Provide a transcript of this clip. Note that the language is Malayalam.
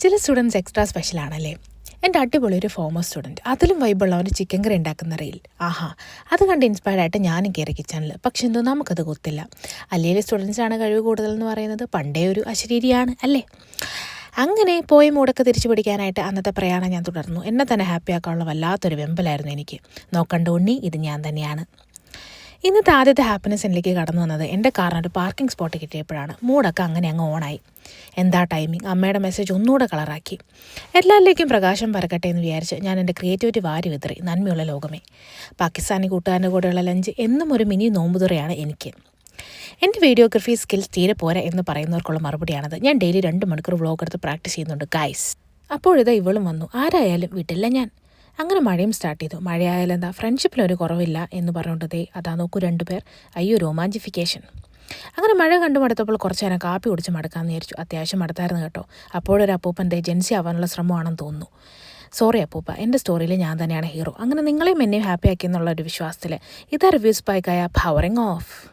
ചില സ്റ്റുഡൻസ് എക്സ്ട്രാ സ്പെഷ്യൽ ആണല്ലേ. എൻ്റെ അടിപൊളി ഒരു ഫോമർ സ്റ്റുഡൻറ്റ്, അതിലും വൈബുള്ള ഒരു ചിക്കൻ കറി ഉണ്ടാക്കുന്ന റീൽ. ആഹാ, അത് കണ്ട് ഇൻസ്പയർഡ് ആയിട്ട് ഞാനും കയറി കിച്ചണിൽ. പക്ഷെ എന്തോ നമുക്കത് കൊത്തില്ല. അല്ലെങ്കിൽ സ്റ്റുഡൻസാണ് കഴിവ് കൂടുതലെന്ന് പറയുന്നത് പണ്ടേ ഒരു അശരീരിയാണ് അല്ലേ. അങ്ങനെ പോയി മൂടൊക്കെ തിരിച്ചു പിടിക്കാനായിട്ട് അന്നത്തെ പ്രയാണം ഞാൻ തുടർന്നു. എന്നെ തന്നെ ഹാപ്പിയാക്കാനുള്ള വല്ലാത്തൊരു വെമ്പലായിരുന്നു എനിക്ക്. നോക്കണ്ട ഉണ്ണി, ഇത് ഞാൻ തന്നെയാണ്. ഇന്നത്തെ ആദ്യത്തെ ഹാപ്പിനെസ് എന്നിലേക്ക് കടന്നു വന്നത് എൻ്റെ കാറിനൊരു പാർക്കിംഗ് സ്പോട്ട് കിട്ടിയപ്പോഴാണ്. മൂടൊക്കെ അങ്ങനെ അങ്ങ് ഓണായി. എന്താ ടൈമിങ്! അമ്മയുടെ മെസ്സേജ് ഒന്നുകൂടെ കളറാക്കി. എല്ലാവരിലേക്കും പ്രകാശം പരക്കട്ടെ എന്ന് വിചാരിച്ച് ഞാൻ എൻ്റെ ക്രിയേറ്റിവിറ്റി വാരി വിതറി. നന്മയുള്ള ലോകമേ. പാകിസ്ഥാനി കൂട്ടുകാരൻ്റെ കൂടെയുള്ള ലഞ്ച് എന്നും ഒരു മിനി നോമ്പുതുറയാണ് എനിക്ക്. എൻ്റെ വീഡിയോഗ്രഫി സ്കിൽസ് തീരെ പോരാ എന്ന് പറയുന്നവർക്കുള്ള മറുപടിയാണത്. ഞാൻ ഡെയിലി 2 മണിക്കൂർ വ്ലോഗ് എടുത്ത് പ്രാക്ടീസ് ചെയ്യുന്നുണ്ട് ഗൈസ്. അപ്പോഴിതാ ഇവളും വന്നു. ആരായാലും വിട്ടില്ല ഞാൻ. അങ്ങനെ മഴയും സ്റ്റാർട്ട് ചെയ്തു. മഴയായാലും എന്താ, ഫ്രണ്ട്ഷിപ്പിലൊരു കുറവില്ല എന്ന് പറഞ്ഞുകൊണ്ടതേ അതാ നോക്കൂ 2 പേർ. അയ്യോ, റൊമാൻറ്റിഫിക്കേഷൻ. അങ്ങനെ മഴ കണ്ടു മടുത്തപ്പോൾ കുറച്ച് നേരം കാപ്പി കുടിച്ച് മടക്കാമെന്ന് വിചാരിച്ചു. അത്യാവശ്യം മടുത്തായിരുന്നു കേട്ടോ. അപ്പോഴൊരു അപ്പൂപ്പൻ്റെ ജെൻസി ആവാനുള്ള ശ്രമമാണെന്ന് തോന്നുന്നു. സോറി അപ്പൂപ്പ, എൻ്റെ സ്റ്റോറിയിൽ ഞാൻ തന്നെയാണ് ഹീറോ. അങ്ങനെ നിങ്ങളെയും എന്നെയും ഹാപ്പി ആക്കി എന്നുള്ള ഒരു വിശ്വാസത്തിൽ ഇതാ റിവ്യൂസ് ബൈ ഗായ പവറിങ് ഓഫ്.